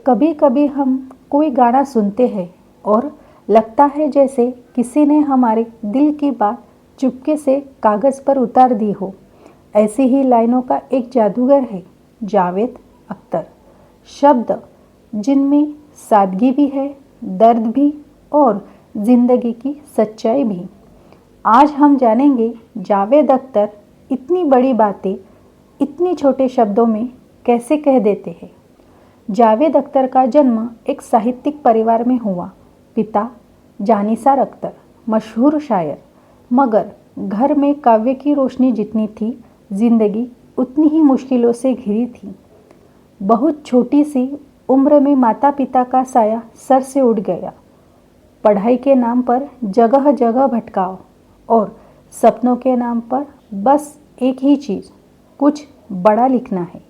कभी कभी हम कोई गाना सुनते हैं और लगता है जैसे किसी ने हमारे दिल की बात चुपके से कागज़ पर उतार दी हो। ऐसी ही लाइनों का एक जादूगर है जावेद अख्तर। शब्द जिनमें सादगी भी है, दर्द भी और ज़िंदगी की सच्चाई भी। आज हम जानेंगे जावेद अख्तर इतनी बड़ी बातें इतने छोटे शब्दों में कैसे कह देते हैं। जावेद अख्तर का जन्म एक साहित्यिक परिवार में हुआ। पिता जानिसार अख्तर मशहूर शायर, मगर घर में काव्य की रोशनी जितनी थी, जिंदगी उतनी ही मुश्किलों से घिरी थी। बहुत छोटी सी उम्र में माता पिता का साया सर से उठ गया। पढ़ाई के नाम पर जगह जगह भटकाव और सपनों के नाम पर बस एक ही चीज़, कुछ बड़ा लिखना है।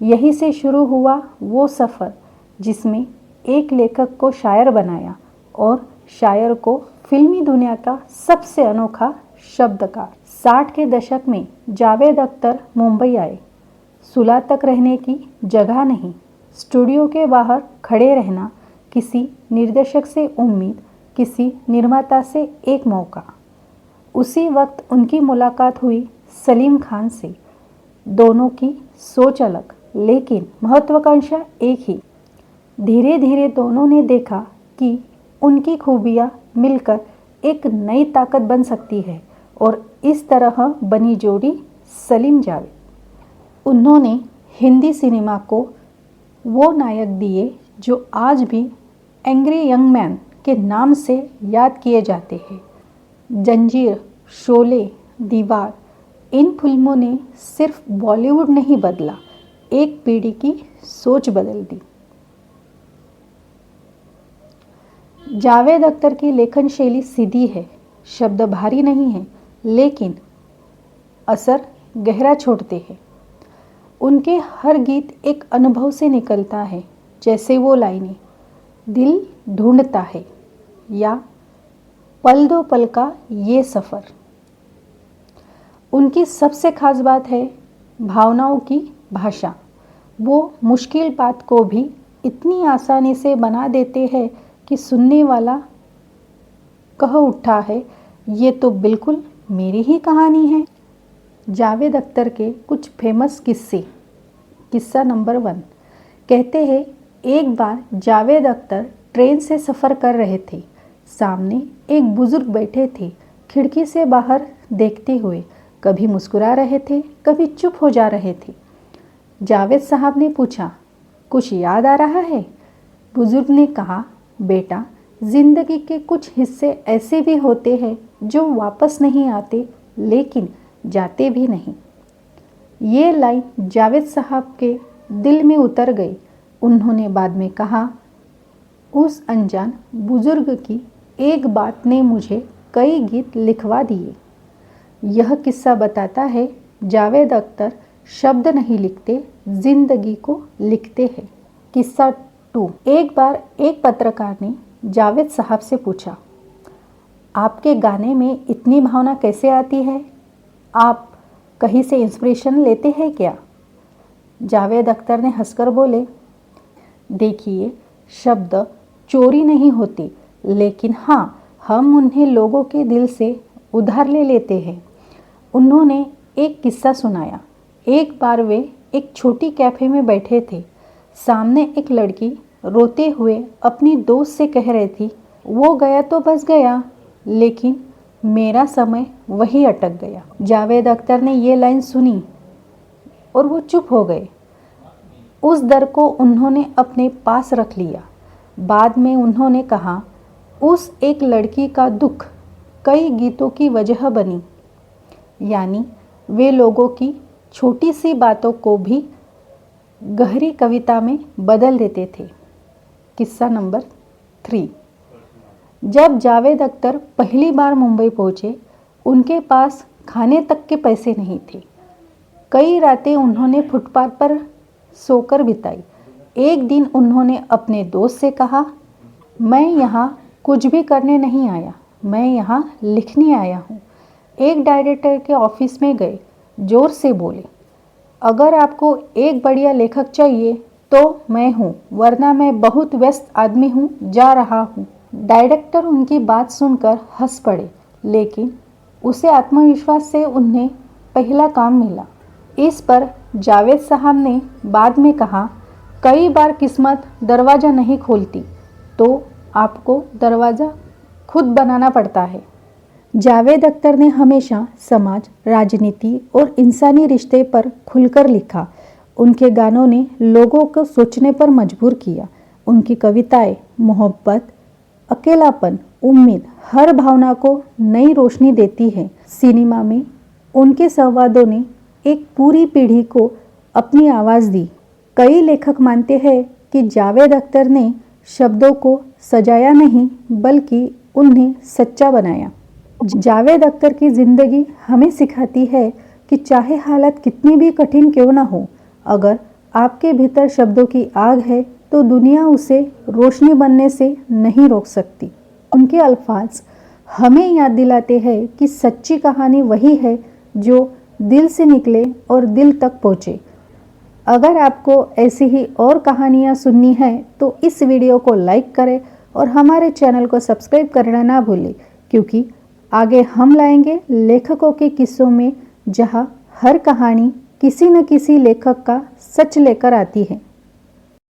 यहीं से शुरू हुआ वो सफ़र जिसमें एक लेखक को शायर बनाया और शायर को फिल्मी दुनिया का सबसे अनोखा शब्दकार। 60 के दशक में जावेद अख्तर मुंबई आए। सुलह तक रहने की जगह नहीं, स्टूडियो के बाहर खड़े रहना, किसी निर्देशक से उम्मीद, किसी निर्माता से एक मौका। उसी वक्त उनकी मुलाकात हुई सलीम खान से। दोनों की सोच अलग लेकिन महत्वाकांक्षा एक ही। धीरे धीरे दोनों ने देखा कि उनकी खूबियाँ मिलकर एक नई ताकत बन सकती है और इस तरह बनी जोड़ी सलीम जावेद। उन्होंने हिंदी सिनेमा को वो नायक दिए जो आज भी एंग्री यंग मैन के नाम से याद किए जाते हैं। जंजीर, शोले, दीवार, इन फिल्मों ने सिर्फ बॉलीवुड नहीं बदला, एक पीढ़ी की सोच बदल दी। जावेद अख्तर की लेखन शैली सीधी है, शब्द भारी नहीं है, लेकिन असर गहरा छोड़ते हैं। उनके हर गीत एक अनुभव से निकलता है, जैसे वो लाइनें दिल ढूंढता है या पल दो पल का ये सफ़र। उनकी सबसे खास बात है भावनाओं की भाषा। वो मुश्किल बात को भी इतनी आसानी से बना देते हैं कि सुनने वाला कह उठा है, ये तो बिल्कुल मेरी ही कहानी है। जावेद अख्तर के कुछ फेमस किस्से। किस्सा नंबर 1। कहते हैं एक बार जावेद अख्तर ट्रेन से सफ़र कर रहे थे। सामने एक बुजुर्ग बैठे थे, खिड़की से बाहर देखते हुए कभी मुस्कुरा रहे थे, कभी चुप हो जा रहे थे। जावेद साहब ने पूछा, कुछ याद आ रहा है? बुजुर्ग ने कहा, बेटा, जिंदगी के कुछ हिस्से ऐसे भी होते हैं जो वापस नहीं आते लेकिन जाते भी नहीं। ये लाइन जावेद साहब के दिल में उतर गई। उन्होंने बाद में कहा, उस अनजान बुजुर्ग की एक बात ने मुझे कई गीत लिखवा दिए। यह किस्सा बताता है जावेद अख्तर शब्द नहीं लिखते, जिंदगी को लिखते हैं। किस्सा 2। एक बार एक पत्रकार ने जावेद साहब से पूछा, आपके गाने में इतनी भावना कैसे आती है? आप कहीं से इंस्पिरेशन लेते हैं क्या? जावेद अख्तर ने हंसकर बोले, देखिए, शब्द चोरी नहीं होते, लेकिन हाँ, हम उन्हें लोगों के दिल से उधार ले लेते हैं। उन्होंने एक किस्सा सुनाया। एक बार वे एक छोटी कैफ़े में बैठे थे। सामने एक लड़की रोते हुए अपनी दोस्त से कह रही थी, वो गया तो बस गया, लेकिन मेरा समय वही अटक गया। जावेद अख्तर ने ये लाइन सुनी और वो चुप हो गए। उस दर्द को उन्होंने अपने पास रख लिया। बाद में उन्होंने कहा, उस एक लड़की का दुख कई गीतों की वजह बनी। यानी वे लोगों की छोटी सी बातों को भी गहरी कविता में बदल देते थे। किस्सा नंबर 3। जब जावेद अख्तर पहली बार मुंबई पहुंचे, उनके पास खाने तक के पैसे नहीं थे। कई रातें उन्होंने फुटपाथ पर सोकर बिताई। एक दिन उन्होंने अपने दोस्त से कहा, मैं यहाँ कुछ भी करने नहीं आया, मैं यहाँ लिखने आया हूँ। एक डायरेक्टर के ऑफिस में गए, जोर से बोले, अगर आपको एक बढ़िया लेखक चाहिए तो मैं हूँ, वरना मैं बहुत व्यस्त आदमी हूँ, जा रहा हूँ। डायरेक्टर उनकी बात सुनकर हंस पड़े, लेकिन उसे आत्मविश्वास से उन्हें पहला काम मिला। इस पर जावेद साहब ने बाद में कहा, कई बार किस्मत दरवाज़ा नहीं खोलती, तो आपको दरवाज़ा खुद बनाना पड़ता है। जावेद अख्तर ने हमेशा समाज, राजनीति और इंसानी रिश्ते पर खुलकर लिखा। उनके गानों ने लोगों को सोचने पर मजबूर किया। उनकी कविताएं मोहब्बत, अकेलापन, उम्मीद, हर भावना को नई रोशनी देती है। सिनेमा में उनके संवादों ने एक पूरी पीढ़ी को अपनी आवाज़ दी। कई लेखक मानते हैं कि जावेद अख्तर ने शब्दों को सजाया नहीं, बल्कि उन्हें सच्चा बनाया। जावेद अख्तर की ज़िंदगी हमें सिखाती है कि चाहे हालत कितनी भी कठिन क्यों ना हो, अगर आपके भीतर शब्दों की आग है तो दुनिया उसे रोशनी बनने से नहीं रोक सकती। उनके अल्फाज हमें याद दिलाते हैं कि सच्ची कहानी वही है जो दिल से निकले और दिल तक पहुँचे। अगर आपको ऐसी ही और कहानियाँ सुननी है तो इस वीडियो को लाइक करें और हमारे चैनल को सब्सक्राइब करना ना भूलें, क्योंकि आगे हम लाएंगे लेखकों के किस्सों में, जहाँ हर कहानी किसी न किसी लेखक का सच लेकर आती है।